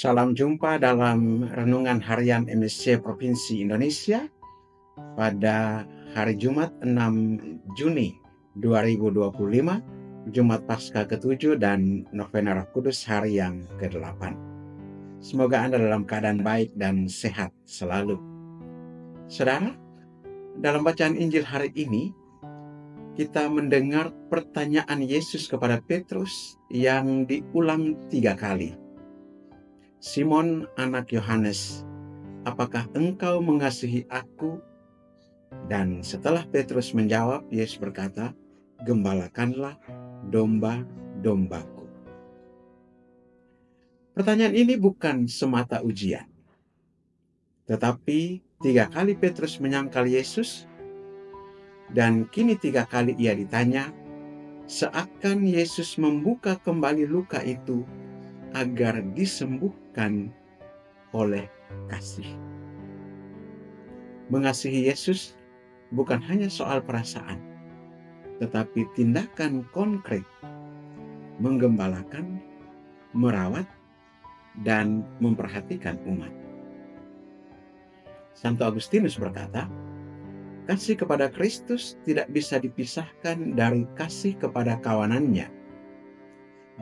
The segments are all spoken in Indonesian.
Salam jumpa dalam renungan harian MSC Provinsi Indonesia pada hari Jumat 6 Juni 2025, Jumat Paskah ke-7 dan Novena Roh Kudus hari yang ke-8. Semoga Anda dalam keadaan baik dan sehat selalu. Saudara, dalam bacaan Injil hari ini, kita mendengar pertanyaan Yesus kepada Petrus yang diulang 3 kali. Simon anak Yohanes, apakah engkau mengasihi aku? Dan setelah Petrus menjawab, Yesus berkata, gembalakanlah domba-dombaku. Pertanyaan ini bukan semata ujian, tetapi 3 kali Petrus menyangkal Yesus, dan kini 3 kali ia ditanya, seakan Yesus membuka kembali luka itu agar disembuhkan oleh kasih. Mengasihi Yesus bukan hanya soal perasaan, tetapi tindakan konkret, menggembalakan, merawat, dan memperhatikan umat. Santo Agustinus berkata, kasih kepada Kristus tidak bisa dipisahkan dari kasih kepada kawanannya.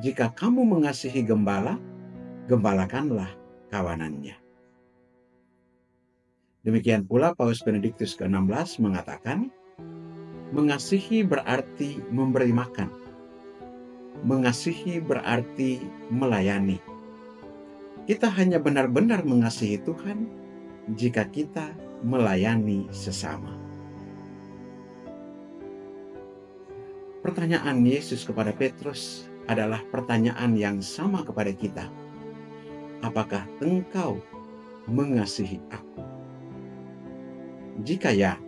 Jika kamu mengasihi gembala, gembalakanlah kawanannya. Demikian pula Paus Benediktus ke-16 mengatakan, mengasihi berarti memberi makan. Mengasihi berarti melayani. Kita hanya benar-benar mengasihi Tuhan jika kita melayani sesama. Pertanyaan Yesus kepada Petrus adalah pertanyaan yang sama kepada kita. Apakah engkau mengasihi aku? Jika ya,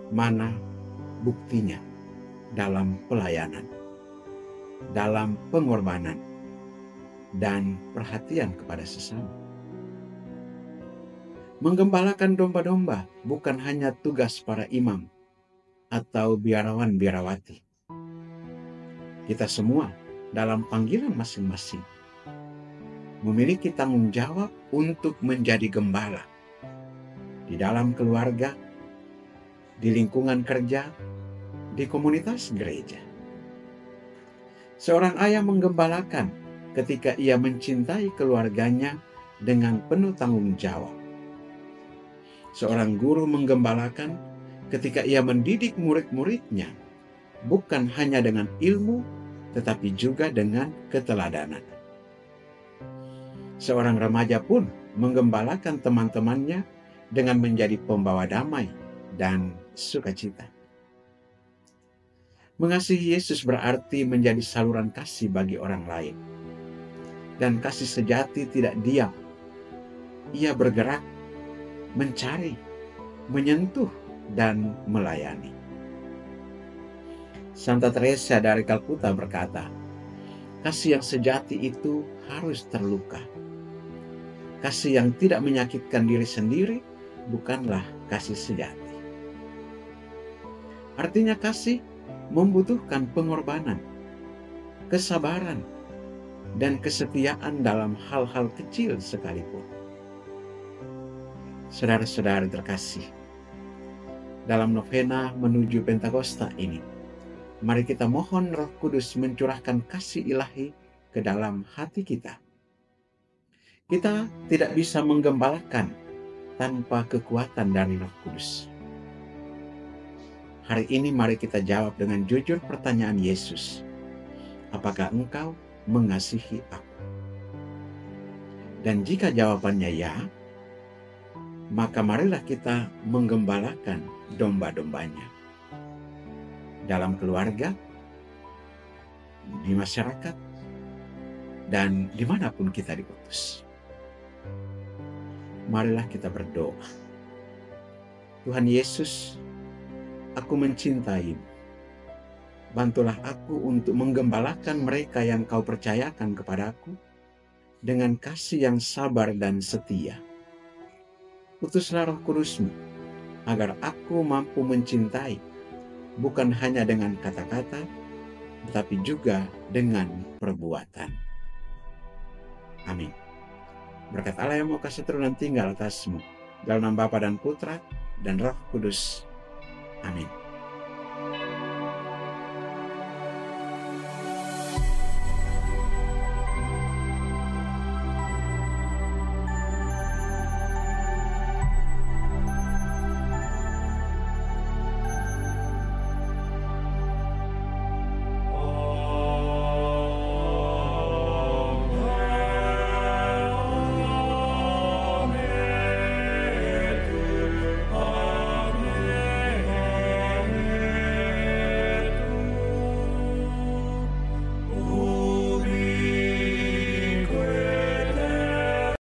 mana buktinya dalam pelayanan, dalam pengorbanan, dan perhatian kepada sesama? Menggembalakan domba-domba bukan hanya tugas para imam atau biarawan-biarawati. Kita semua dalam panggilan masing-masing memiliki tanggung jawab untuk menjadi gembala di dalam keluarga, di lingkungan kerja, di komunitas gereja. Seorang ayah menggembalakan ketika ia mencintai keluarganya dengan penuh tanggung jawab. Seorang guru menggembalakan ketika ia mendidik murid-muridnya, bukan hanya dengan ilmu, tetapi juga dengan keteladanan. Seorang remaja pun menggembalakan teman-temannya dengan menjadi pembawa damai dan sukacita. Mengasihi Yesus berarti menjadi saluran kasih bagi orang lain. Dan kasih sejati tidak diam. Ia bergerak, mencari, menyentuh, dan melayani. Santa Teresa dari Kalkuta berkata, kasih yang sejati itu harus terluka. Kasih yang tidak menyakitkan diri sendiri bukanlah kasih sejati. Artinya kasih membutuhkan pengorbanan, kesabaran, dan kesetiaan dalam hal-hal kecil sekalipun. Saudara-saudara terkasih, dalam novena menuju Pentakosta ini, mari kita mohon Roh Kudus mencurahkan kasih ilahi ke dalam hati kita. Kita tidak bisa menggembalakan tanpa kekuatan dari Roh Kudus. Hari ini mari kita jawab dengan jujur pertanyaan Yesus. Apakah engkau mengasihi aku? Dan jika jawabannya ya, maka marilah kita menggembalakan domba-dombanya. Dalam keluarga, di masyarakat, dan dimanapun kita diutus. Marilah kita berdoa. Tuhan Yesus, aku mencintaimu. Bantulah aku untuk menggembalakan mereka yang kau percayakan kepadaku dengan kasih yang sabar dan setia. Utuslah Roh Kudus-Mu agar aku mampu mencintai, bukan hanya dengan kata-kata, tetapi juga dengan perbuatan. Amin. Berkat Allah yang mau kasih turunan tinggal atasmu. Dalam nama Bapa dan Putra dan Roh Kudus. Amin.